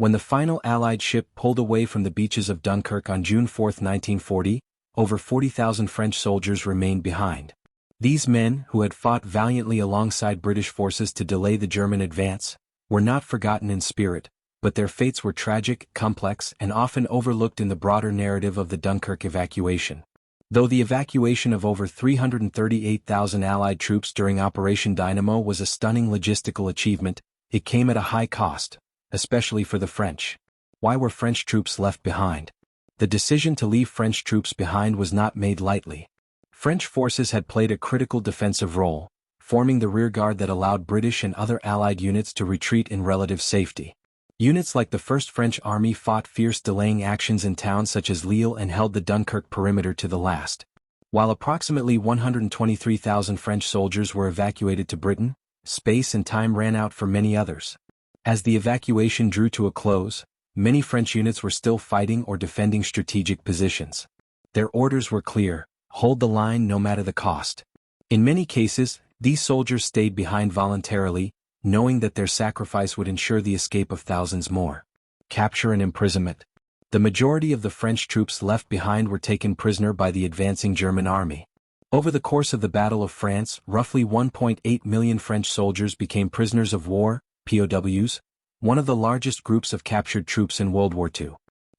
When the final Allied ship pulled away from the beaches of Dunkirk on June 4, 1940, over 40,000 French soldiers remained behind. These men, who had fought valiantly alongside British forces to delay the German advance, were not forgotten in spirit, but their fates were tragic, complex, and often overlooked in the broader narrative of the Dunkirk evacuation. Though the evacuation of over 338,000 Allied troops during Operation Dynamo was a stunning logistical achievement, it came at a high cost, especially for the French. Why were French troops left behind? The decision to leave French troops behind was not made lightly. French forces had played a critical defensive role, forming the rearguard that allowed British and other Allied units to retreat in relative safety. Units like the 1st French Army fought fierce delaying actions in towns such as Lille and held the Dunkirk perimeter to the last. While approximately 123,000 French soldiers were evacuated to Britain, space and time ran out for many others. As the evacuation drew to a close, many French units were still fighting or defending strategic positions. Their orders were clear: hold the line no matter the cost. In many cases, these soldiers stayed behind voluntarily, knowing that their sacrifice would ensure the escape of thousands more. Capture and imprisonment. The majority of the French troops left behind were taken prisoner by the advancing German army. Over the course of the Battle of France, roughly 1.8 million French soldiers became prisoners of war, POWs, one of the largest groups of captured troops in World War II.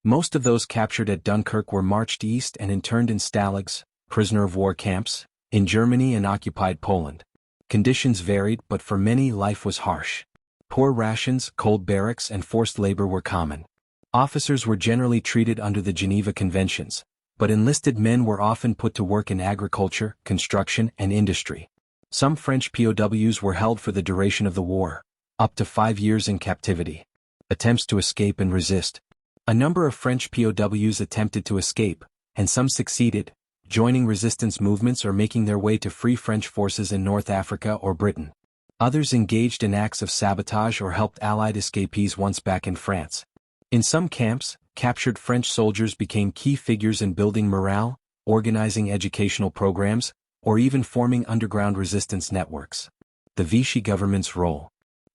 Most of those captured at Dunkirk were marched east and interned in stalags, prisoner-of-war camps, in Germany and occupied Poland. Conditions varied, but for many life was harsh. Poor rations, cold barracks, and forced labor were common. Officers were generally treated under the Geneva Conventions, but enlisted men were often put to work in agriculture, construction, and industry. Some French POWs were held for the duration of the war, up to 5 years in captivity. Attempts to escape and resist. A number of French POWs attempted to escape, and some succeeded, joining resistance movements or making their way to free French forces in North Africa or Britain. Others engaged in acts of sabotage or helped Allied escapees once back in France. In some camps, captured French soldiers became key figures in building morale, organizing educational programs, or even forming underground resistance networks. The Vichy government's role.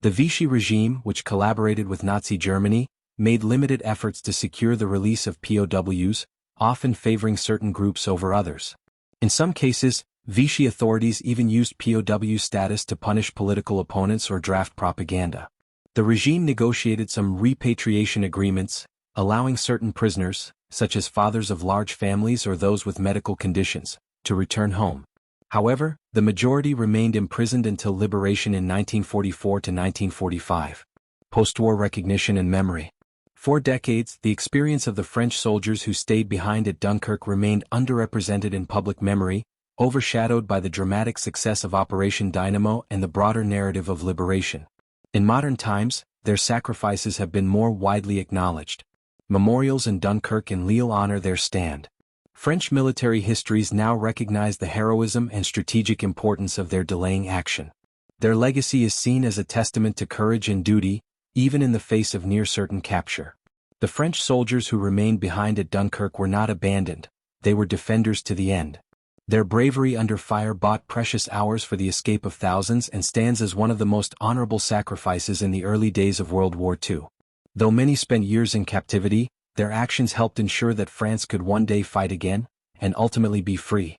The Vichy regime, which collaborated with Nazi Germany, made limited efforts to secure the release of POWs, often favoring certain groups over others. In some cases, Vichy authorities even used POW status to punish political opponents or draft propaganda. The regime negotiated some repatriation agreements, allowing certain prisoners, such as fathers of large families or those with medical conditions, to return home. However, the majority remained imprisoned until liberation in 1944 to 1945. Post-war recognition and memory. For decades, the experience of the French soldiers who stayed behind at Dunkirk remained underrepresented in public memory, overshadowed by the dramatic success of Operation Dynamo and the broader narrative of liberation. In modern times, their sacrifices have been more widely acknowledged. Memorials in Dunkirk and Lille honor their stand. French military histories now recognize the heroism and strategic importance of their delaying action. Their legacy is seen as a testament to courage and duty, even in the face of near-certain capture. The French soldiers who remained behind at Dunkirk were not abandoned, they were defenders to the end. Their bravery under fire bought precious hours for the escape of thousands and stands as one of the most honorable sacrifices in the early days of World War II. Though many spent years in captivity, their actions helped ensure that France could one day fight again, and ultimately be free.